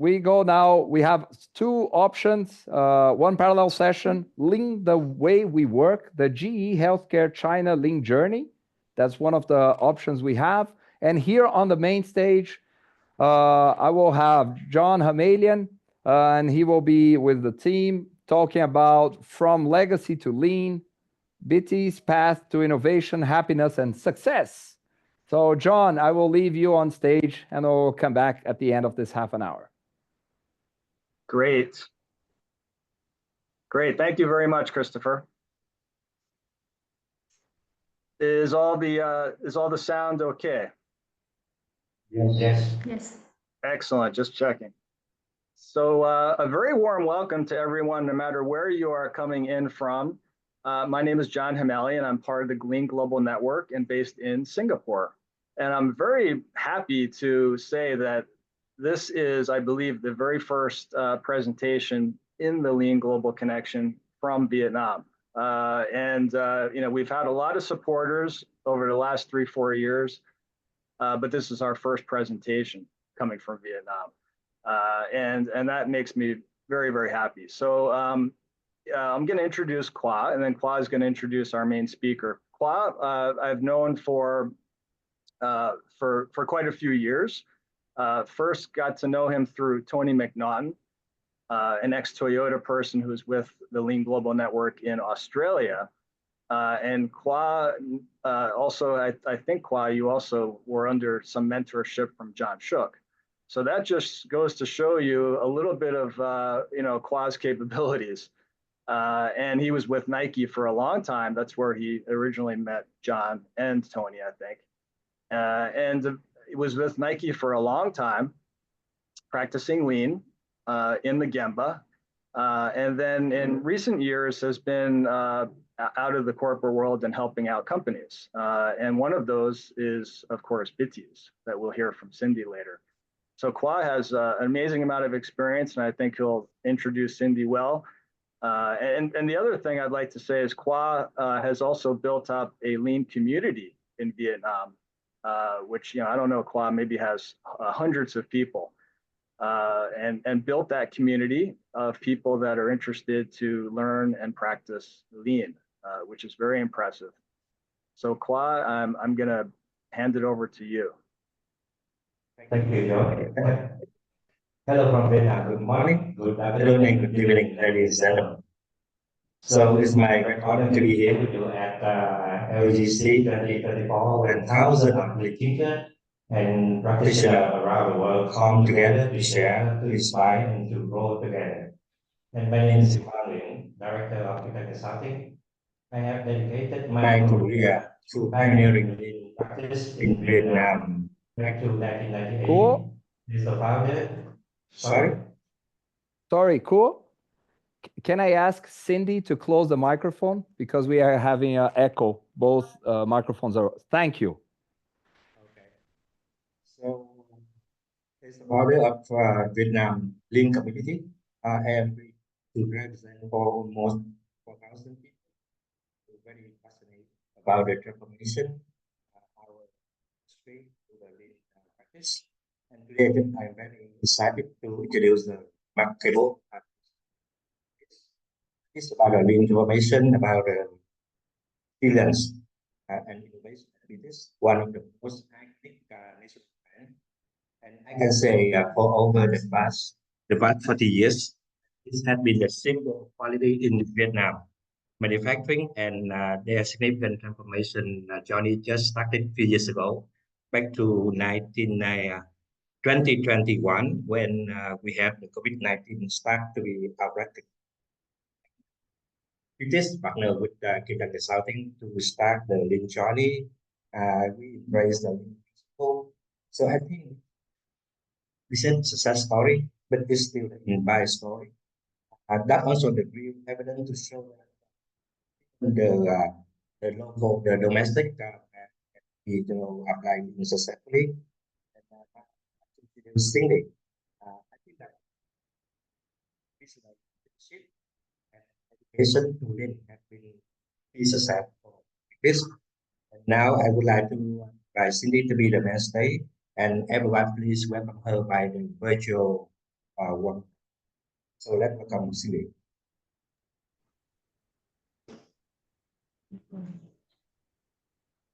we go now. We have two options, one parallel session, Lean the way we work, the GE Healthcare China Lean Journey. That's one of the options we have. And here on the main stage, I will have John Hamalian, and he will be with the team talking about from legacy to lean, Biti's path to innovation, happiness, and success. So, John, I will leave you on stage, and I'll come back at the end of this half an hour. Great. Great. Thank you very much, Christopher. Is all the sound okay? Yes. Yes. Excellent. Just checking. So a very warm welcome to everyone, no matter where you are coming in from. My name is John Hamali, and I'm part of the Lean Global Network and based in Singapore. And I'm very happy to say that this is, I believe, the very first presentation in the Lean Global Connection from Vietnam. We've had a lot of supporters over the last 3-4 years, but this is our first presentation coming from Vietnam. And that makes me very, very happy. So I'm going to introduce Khoa, and then Khoa is going to introduce our main speaker. Khoa, I've known for quite a few years. First got to know him through Tony McNaughton, an ex-Toyota person who's with the Lean Global Network in Australia. And Khoa, also, I think Khoa, you also were under some mentorship from John Shook. So that just goes to show you a little bit of Khoa's capabilities. And he was with Nike for a long time. That's where he originally met John and Tony, I think. And he was with Nike for a long time, practicing lean in the Gemba. And then in recent years has been out of the corporate world and helping out companies. And one of those is, of course, Biti's, that we'll hear from Cindy later. So Khoa has an amazing amount of experience, and I think he'll introduce Cindy well. And the other thing I'd like to say is Khoa has also built up a lean community in Vietnam, which, I don't know, Khoa maybe has hundreds of people, and built that community of people that are interested to learn and practice lean, which is very impressive. So Khoa, I'm going to hand it over to you. Thank you, John. Hello from Vietnam. Good morning, good afternoon, and good evening, ladies and gentlemen. So it's my great honor to be here with you at LGC 2024, when thousands of teachers and practitioners around the world come together to share, to inspire, and to grow together. And my name is Quang Nguyen, Director of Technical Consulting. I have dedicated my career to pioneering lean practice in Vietnam back to 1998. Cool. Is the founder. Sorry, cool. Can I ask Cindy to close the microphone? Because we are having an echo. Both microphones are. Thank you. Okay. So, as the founder of Vietnam Lean Community, I am to represent for almost 4,000 people who are very passionate about the transformation of our industry to the lean practice. And today I'm very excited to introduce the marketable. It's about the lean transformation, about the resilience and innovation. It is one of the most iconic national brand. And I can say for over the past 40 years, it has been the symbol of quality in Vietnam manufacturing, and their significant transformation journey just started a few years ago, back to 2021, when we had the COVID-19 start to be outbreak. We just partner with Technical Consulting to start the lean journey. We embrace the lean principle. So I think this is a success story, but it's still an inspired story. That also the real evidence to show that the local, the domestic, applying successfully. And singly, I think that this leadership and education to lean have been a success for this. And now I would like to invite Cindy to be the main stage, and everyone please welcome her by the virtual work. So let's welcome Cindy.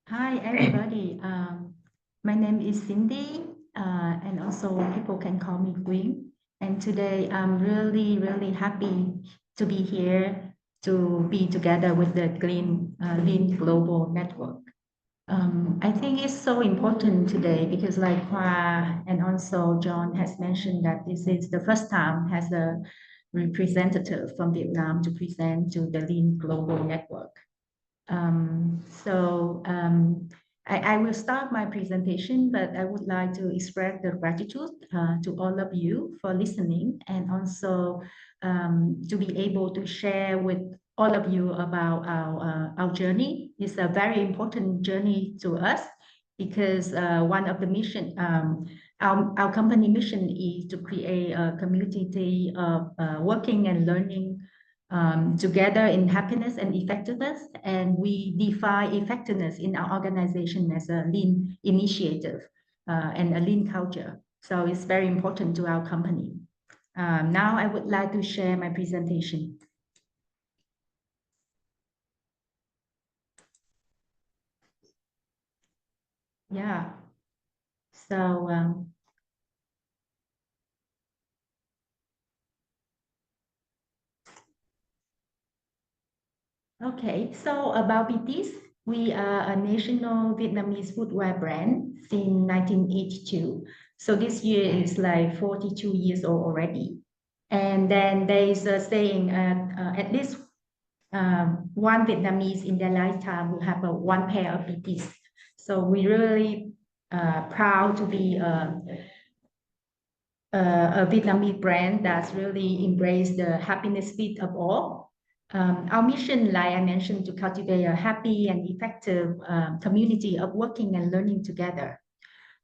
Hi, everybody. My name is Cindy, and also people can call me Queen. And today I'm really happy to be here to be together with the Lean Global Network. I think it's so important today because like Hoa and also John has mentioned that this is the first time as a representative from Vietnam to present to the Lean Global Network. I will start my presentation, but I would like to express the gratitude to all of you for listening and also to be able to share with all of you about our journey. It's a very important journey to us because one of the mission, our company mission is to create a community of working and learning together in happiness and effectiveness. And we define effectiveness in our organization as a lean initiative and a lean culture. So it's very important to our company. Now I would like to share my presentation. Yeah. So okay, so about Biti, we are a national Vietnamese footwear brand since 1982. So this year is like 42 years old already. And then there is a saying at least one Vietnamese in their lifetime will have one pair of Bitis. So we really proud to be a Vietnamese brand that's really embraced the happiness fit of all. Our mission, like I mentioned, to cultivate a happy and effective community of working and learning together.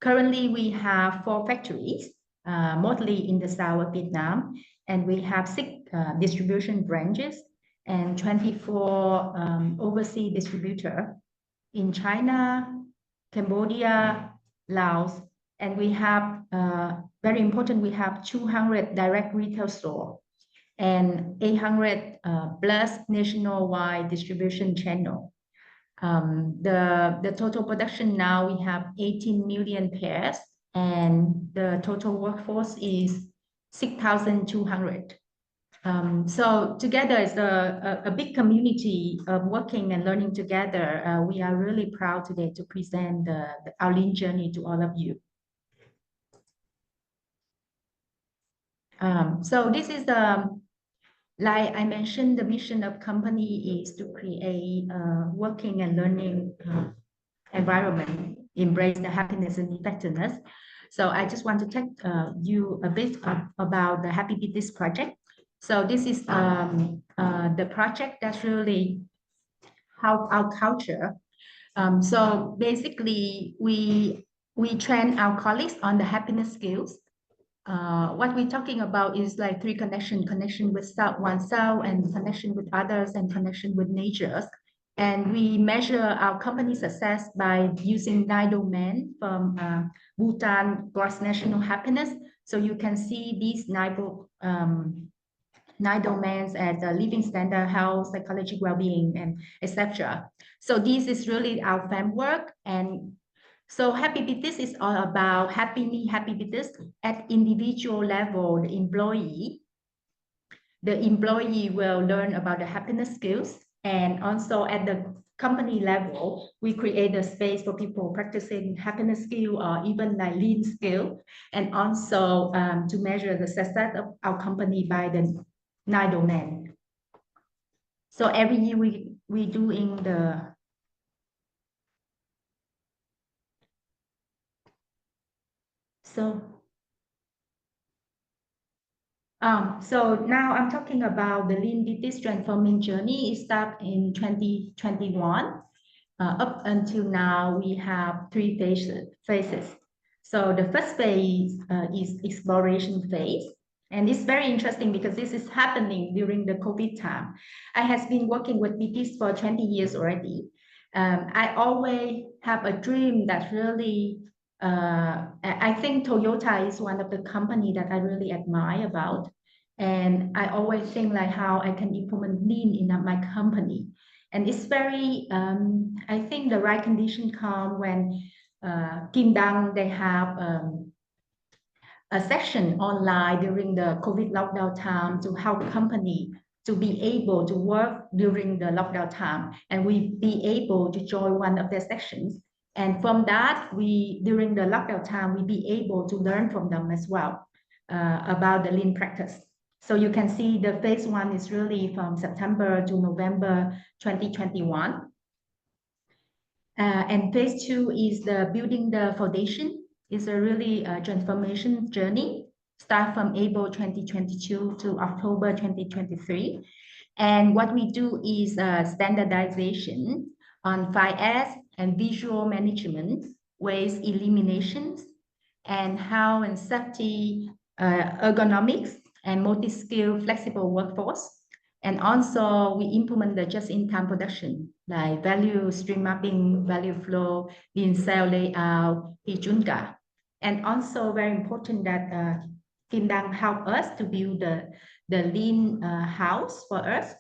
Currently, we have 4 factories, mostly in the south of Vietnam, and we have 6 distribution branches and 24 overseas distributors in China, Cambodia, Laos, and we have, very important, we have 200 direct retail stores and 800 plus nationwide distribution channel. The total production now we have 18 million pairs and the total workforce is 6,200. So together it's a big community of working and learning together. We are really proud today to present our lean journey to all of you. So this is like I mentioned, the mission of company is to create a working and learning environment, embrace the happiness and effectiveness. So I just want to take you a bit about the Happy Biti project. So this is the project that's really help our culture. So basically, we train our colleagues on the happiness skills. What we're talking about is like 3 connection with oneself and connection with others and connection with nature. And we measure our company success by using 9 domains from Bhutan Gross National Happiness. So you can see these 9 domains as living standard, health, psychology, well-being, and etc. So this is really our framework. And so Happy Biti is all about happy me, happy Biti at individual level. The employee will learn about the happiness skills, and also at the company level, we create a space for people practicing happiness skill or even like lean skill, and also to measure the success of our company by the 9 domains. So every year we do in the so now I'm talking about the Lean Biti transforming journey. It started in 2021. Up until now, we have 3 phases. So the first phase is exploration phase. And it's very interesting because this is happening during the COVID time. I have been working with BTs for 20 years already. I always have a dream that really I think Toyota is one of the company that I really admire about. And I always think like how I can implement lean in my company. And it's very, I think the right condition come when Kim Dang, they have a session online during the COVID lockdown time to help company to be able to work during the lockdown time. And we be able to join one of their sessions. And from that, during the lockdown time, we be able to learn from them as well about the lean practice. So you can see the phase one is really from September to November 2021. And phase two is the building the foundation. It's a really transformation journey, start from April 2022 to October 2023. And what we do is standardization on 5S and visual management, waste eliminations, and health and safety, ergonomics, and multi-skill flexible workforce. And also we implement the just-in-time production, like value stream mapping, value flow, lean cell layout, Junga. And also very important that Kim Dang help us to build the lean house for us.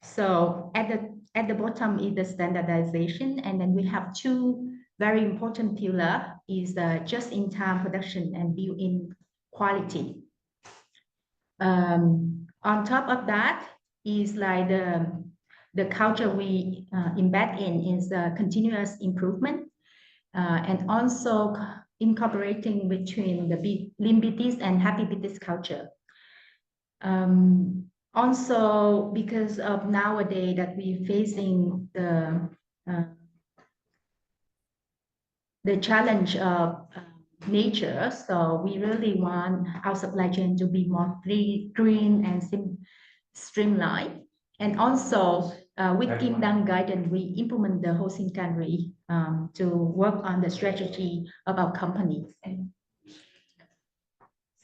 So at the bottom is the standardization, and then we have two very important pillar is just-in-time production and built-in quality. On top of that is like the culture we embed in is continuous improvement, and also incorporating between the Lean Bitis and Happy Bitis culture. Also, because of nowadays that we're facing the challenge of nature, so we really want our supply chain to be more green and streamlined. And also with Kim Dang guidance, we implement the whole Sinkanri to work on the strategy of our company.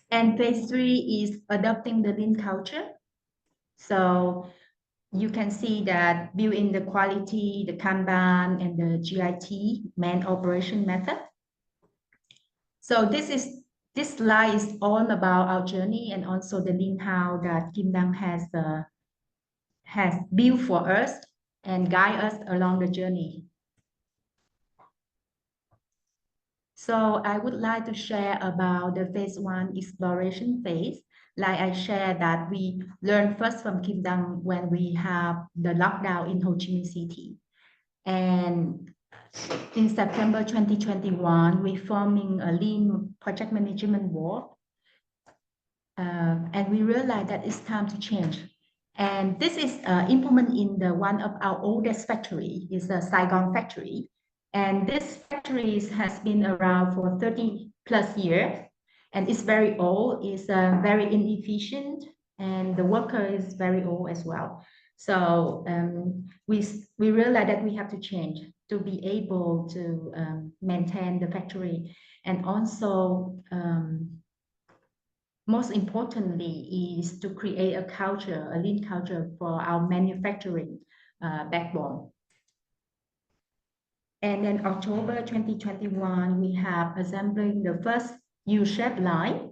And phase three is adopting the lean culture. So you can see that build in the quality, the Kanban, and the GIT, man operation method. So this slide is all about our journey and also the lean how that Kim Dang has built for us and guide us along the journey. So I would like to share about the phase one exploration phase. Like I shared that we learned first from Kim Dang when we have the lockdown in Ho Chi Minh City. And in September 2021, we forming a lean project management board. And we realized that it's time to change. And this is implemented in the one of our oldest factory, is the Saigon factory. And this factory has been around for 30 plus years, and it's very old, it's very inefficient, and the worker is very old as well. So we realized that we have to change to be able to maintain the factory. And also, most importantly, is to create a culture, a lean culture for our manufacturing backbone. And then October 2021, we have assembling the first U-shaped line.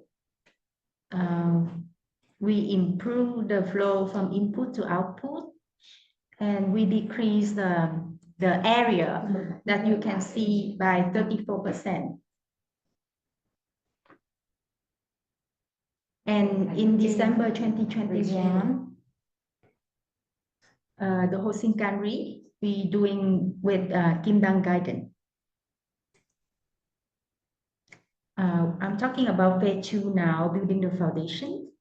We improve the flow from input to output, and we decrease the area that you can see by 34%. And in December 2021, the whole Sinkanri we doing with Kim Dang guidance. I'm talking about phase two now, building the foundation.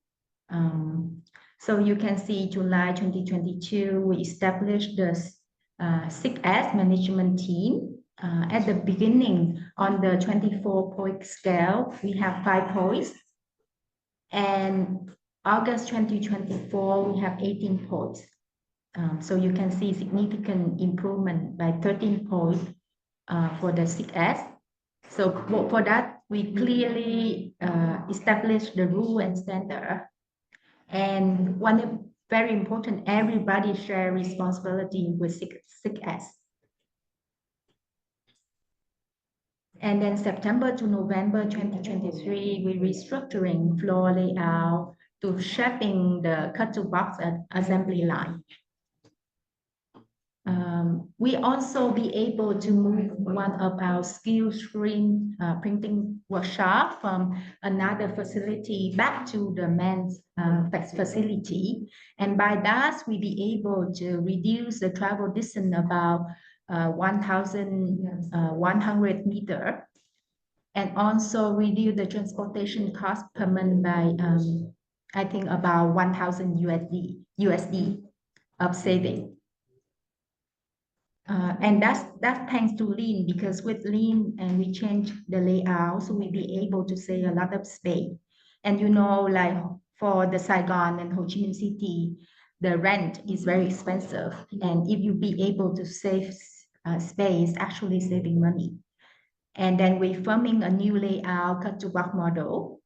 So you can see July 2022, we established the 6S management team. At the beginning, on the 24-point scale, we have 5 points. And August 2024, we have 18 points. So you can see significant improvement by 13 points for the 6S. So for that, we clearly established the rule and standard. And one very important, everybody share responsibility with 6S. And then September to November 2023, we restructuring floor layout to shaping the cut-to-box assembly line. We also be able to move one of our skill screen printing workshop from another facility back to the main facility. And by that, we be able to reduce the travel distance about 1,100 meters, and also reduce the transportation cost per month by, I think, about 1,000 USD of saving. And that's thanks to Lean, because with Lean and we change the layout, so we be able to save a lot of space. And like for the Saigon and Ho Chi Minh City, the rent is very expensive. And if you be able to save space, actually saving money. And then we're forming a new layout cut-to-box model.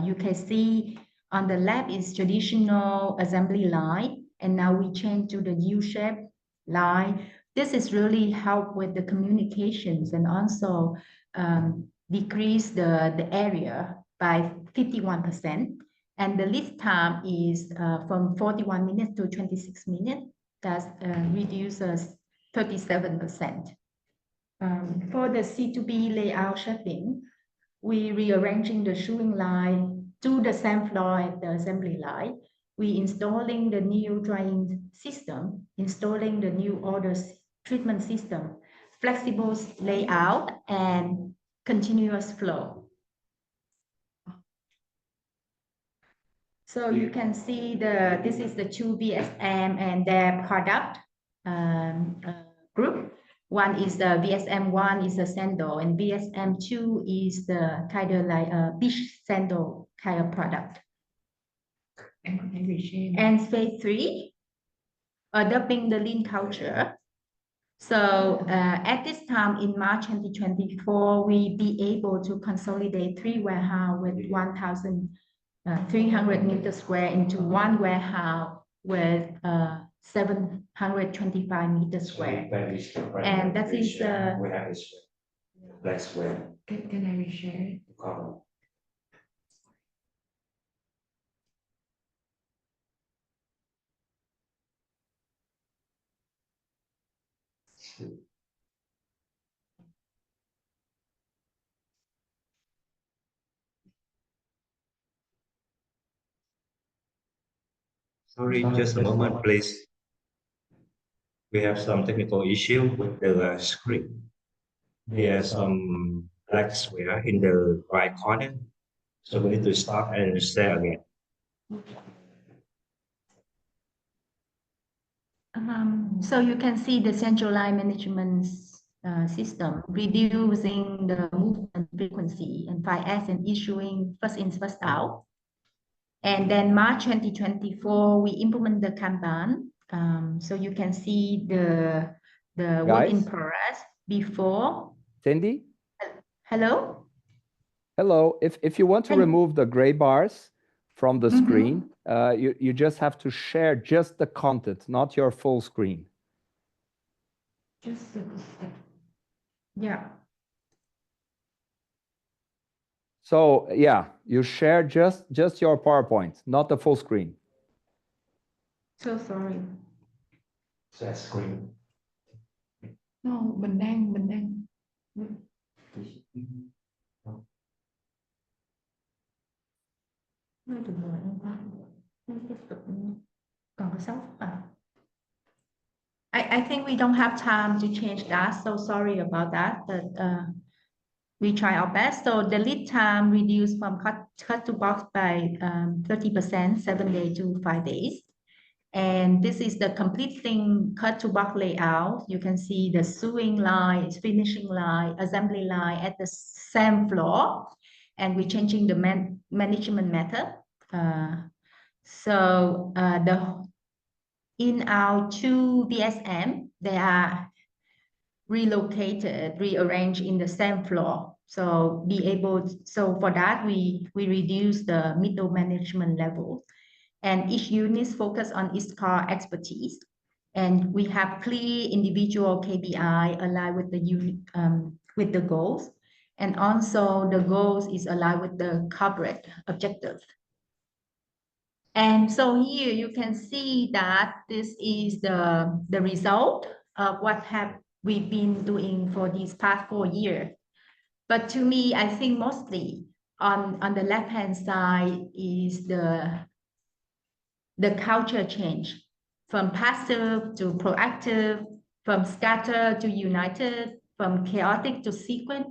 You can see on the left is traditional assembly line, and now we change to the U-shape line. This is really help with the communications and also decrease the area by 51%. And the lead time is from 41 minutes to 26 minutes. That reduces 37%. For the C2B layout shaping, we rearranging the shoeing line to the same floor at the assembly line. We installing the new drying system, installing the new orders treatment system, flexible layout, and continuous flow. So you can see this is the two VSM and their product group. One is the VSM1 is a sandal, and VSM2 is the kind of like a beach sandal kind of product. And phase 3, adopting the lean culture. So at this time in March 2024, we be able to consolidate 3 warehouses with 1,300 meters square into one warehouse with 725 meters square. And that is we have this black square. Can I reshare it? Sorry, just a moment, please. We have some technical issue with the screen. There's some black square in the right corner, so we need to start and share again. So you can see the centralized management system reducing the movement frequency and 5S and issuing first in, first out. And then March 2024, we implement the Kanban. So you can see the work in progress before. Cindy? Hello? Hello. If you want to remove the gray bars from the screen, you just have to share just the content, not your full screen. Yeah. So yeah, you share just your PowerPoint, not the full screen. So sorry. Share screen. No, mình đang. Hơi được rồi em qua. Tiếp tục. Còn có 6 phút à? I think we don't have time to change that, so sorry about that, but we try our best. So the lead time reduced from cut to box by 30%, 7 days to 5 days. And this is the complete thing cut to box layout. You can see the sewing line, finishing line, assembly line at the same floor. And we're changing the management method. In our 2 VSM, they are relocated, rearranged in the same floor. So for that, we reduce the middle management level. And each unit focus on its core expertise. And we have clear individual KPI aligned with the unit, with the goals. And also the goals is aligned with the corporate objectives. And so here you can see that this is the result of what have we been doing for these past 4 years. But to me, I think mostly on the left-hand side is the culture change from passive to proactive, from scattered to united, from chaotic to sequent,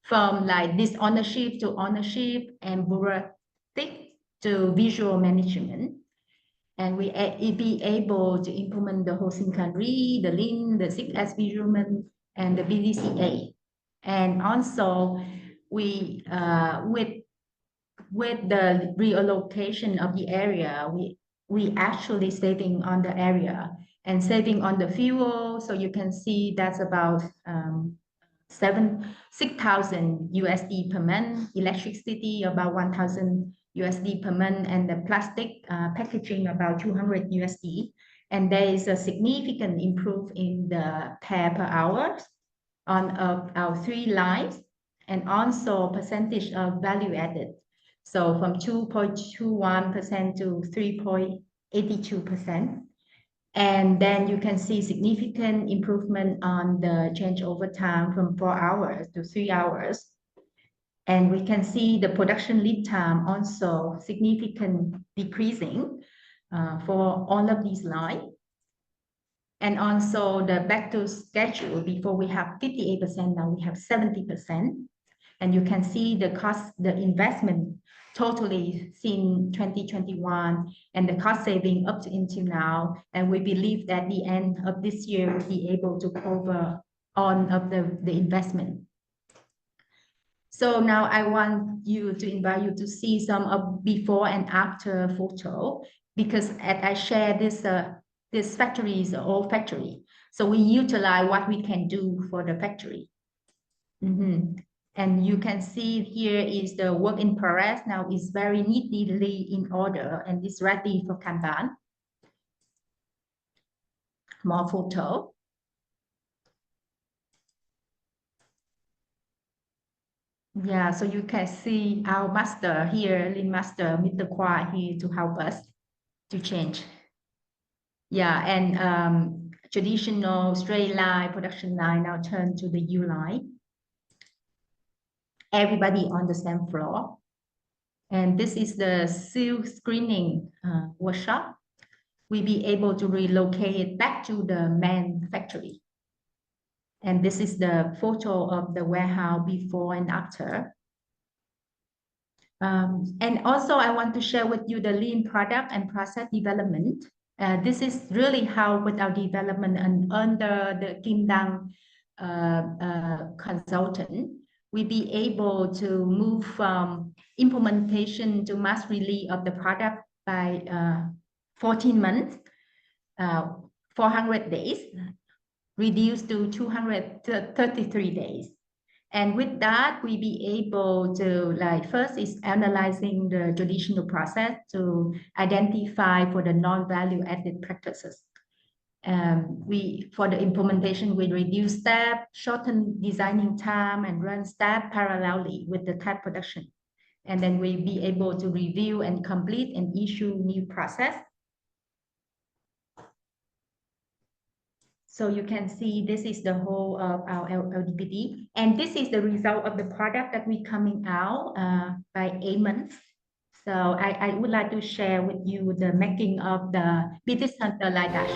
from like disownership to ownership, and bureaucratic to visual management. And we be able to implement the whole country, the Lean, the 6S measurement, and the BDCA. And also we with the reallocation of the area, we actually saving on the area and saving on the fuel. So you can see that's about 6,000 USD per month, electricity about 1,000 USD per month, and the plastic packaging about 200 USD. And there is a significant improvement in the per hour on our 3 lines, and also percentage of value added. So from 2.21% to 3.82%. And then you can see significant improvement on the changeover time from 4 hours to 3 hours. And we can see the production lead time also significant decreasing for all of these lines. And also the back to schedule, before we have 58%, now we have 70%. And you can see the cost, the investment totally since 2021 and the cost saving up to until now. And we believe that the end of this year we'll be able to cover all of the investment. So now I want you to invite you to see some of before and after photo, because as I share this factory is an old factory. So we utilize what we can do for the factory. And you can see here is the work in progress. Now is very neatly in order and is ready for Kanban. More photo. Yeah, so you can see our master here, Lean Master, Mr. Kwai here to help us to change. Yeah, and traditional straight line, production line now turn to the U line. Everybody on the same floor. And this is the seal screening workshop. We'll be able to relocate it back to the main factory. And this is the photo of the warehouse before and after. And also I want to share with you the lean product and process development. This is really how with our development and under the Kim Dang consultant, we be able to move from implementation to mass release of the product by 14 months, 400 days, reduced to 233 days. And with that, we be able to, like, first is analyzing the traditional process to identify for the non-value added practices. For the implementation, we reduce step, shorten designing time, and run step parallelly with the type production. And then we be able to review and complete and issue new process. So you can see this is the whole of our LPPD, and this is the result of the product that we coming out by 8 months. So I would like to share with you the making of the Biti Center like that.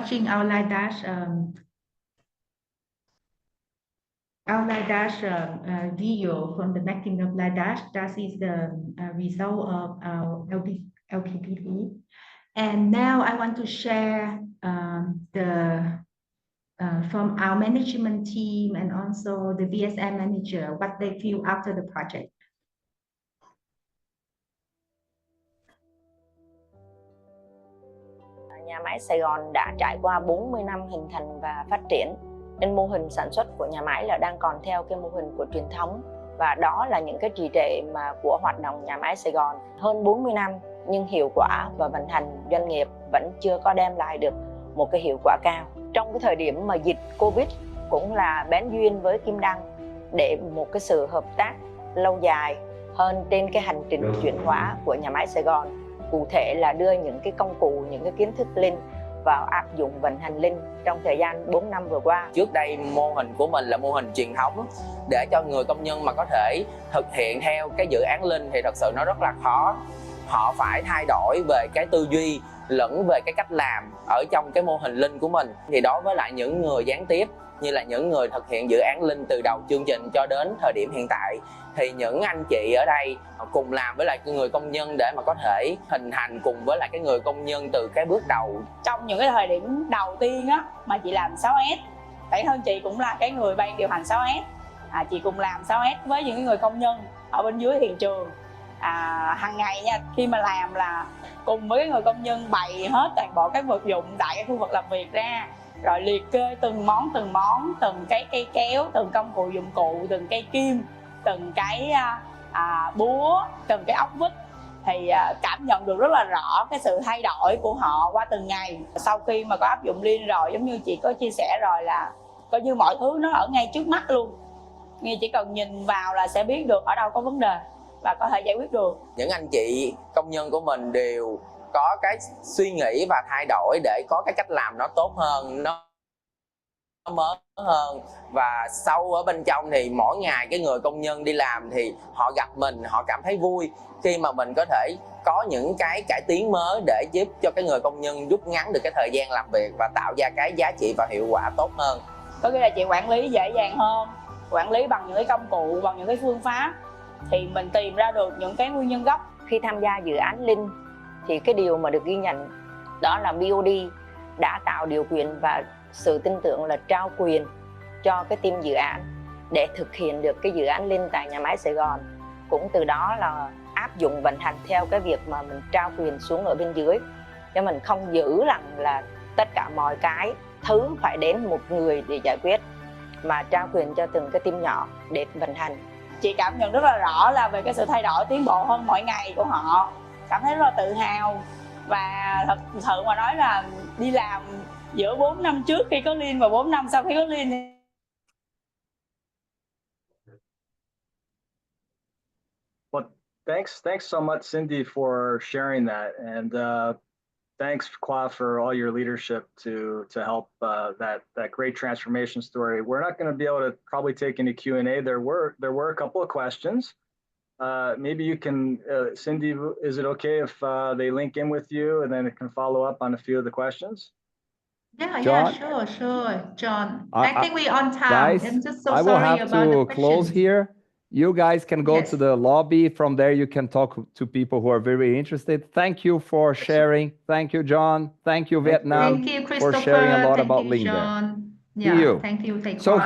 watching our live dash video from the making of live dash. That is the result of our LPPD. And now I want to share from our management team and also the BSM manager what they feel after the project. Nhà máy Sài Gòn đã trải qua 40 năm hình thành và phát triển, nên mô hình sản xuất của nhà máy là đang còn theo cái mô hình của truyền thống, và đó là những cái trì trệ mà của hoạt động nhà máy Sài Gòn. Hơn 40 năm nhưng hiệu quả và vận hành doanh nghiệp vẫn chưa có đem lại được một cái hiệu quả cao. Trong cái thời điểm mà dịch Covid cũng là bén duyên với Kim Đăng để một cái sự hợp tác lâu dài hơn trên cái hành trình chuyển hóa của nhà máy Sài Gòn. Cụ thể là đưa những cái công cụ, những cái kiến thức Lean vào áp dụng vận hành Lean trong thời gian 4 năm vừa qua. Trước đây mô hình của mình là mô hình truyền thống, để cho người công nhân mà có thể thực hiện theo cái dự án Lean thì thật sự nó rất là khó. Họ phải thay đổi về cái tư duy lẫn về cái cách làm ở trong cái mô hình Lean của mình. Thì đối với lại những người gián tiếp như là những người thực hiện dự án Lean từ đầu chương trình cho đến thời điểm hiện tại, thì những anh chị ở đây cùng làm với lại người công nhân để mà có thể hình thành cùng với lại cái người công nhân từ cái bước đầu. Trong những cái thời điểm đầu tiên á mà chị làm 6S, bản thân chị cũng là cái người ban điều hành 6S, chị cùng làm 6S với những người công nhân ở bên dưới hiện trường. Hàng ngày nha, khi mà làm là cùng với người công nhân bày hết toàn bộ các vật dụng tại cái khu vực làm việc ra, rồi liệt kê từng món, từng cái cây kéo, từng công cụ dụng cụ, từng cây kim, từng cái búa, từng cái ốc vít, thì cảm nhận được rất là rõ cái sự thay đổi của họ qua từng ngày. Sau khi mà có áp dụng Lean rồi, giống như chị có chia sẻ rồi, là coi như mọi thứ nó ở ngay trước mắt luôn, nghe chỉ cần nhìn vào là sẽ biết được ở đâu có vấn đề và có thể giải quyết được. Những anh chị công nhân của mình đều có cái suy nghĩ và thay đổi để có cái cách làm nó tốt hơn, nó mới hơn. Và sâu ở bên trong thì mỗi ngày cái người công nhân đi làm thì họ gặp mình, họ cảm thấy vui khi mà mình có thể có những cái cải tiến mới để giúp cho cái người công nhân rút ngắn được cái thời gian làm việc và tạo ra cái giá trị và hiệu quả tốt hơn. Có nghĩa là chị quản lý dễ dàng hơn, quản lý bằng những cái công cụ, bằng những cái phương pháp, thì mình tìm ra được những cái nguyên nhân gốc. Khi tham gia dự án Lean thì cái điều mà được ghi nhận đó là BOD đã tạo điều kiện và sự tin tưởng là trao quyền cho cái team dự án để thực hiện được cái dự án Lean tại nhà máy Sài Gòn. Cũng từ đó là áp dụng vận hành theo cái việc mà mình trao quyền xuống ở bên dưới, cho mình không giữ rằng là tất cả mọi cái thứ phải đến một người để giải quyết, mà trao quyền cho từng cái team nhỏ để vận hành. Chị cảm nhận rất là rõ là về cái sự thay đổi, tiến bộ hơn mỗi ngày của họ, cảm thấy rất là tự hào. Và thật sự mà nói là đi làm giữa 4 năm trước khi có Lean và 4 năm sau khi có Lean thì... Well, thanks so much, Cindy, for sharing that, and thanks, Khoa, for all your leadership to help that great transformation story. We're not going to be able to probably take any Q&A. There were a couple of questions. Maybe you can, Cindy, is it okay if they link in with you and then it can follow up on a few of the questions? Yeah, John? yeah, sure, John. I think we're on time. Guys, I'm just so I will sorry have about to the close questions. here. You guys can go Yes. to the lobby. From there, you can talk to people who are very interested. Thank you for sharing. Thank you, John. Thank you, Vietnam, Thank you, for Christopher. sharing a lot Thank about you, Lean there. John. See Yeah, you. thank you, So Taekwon.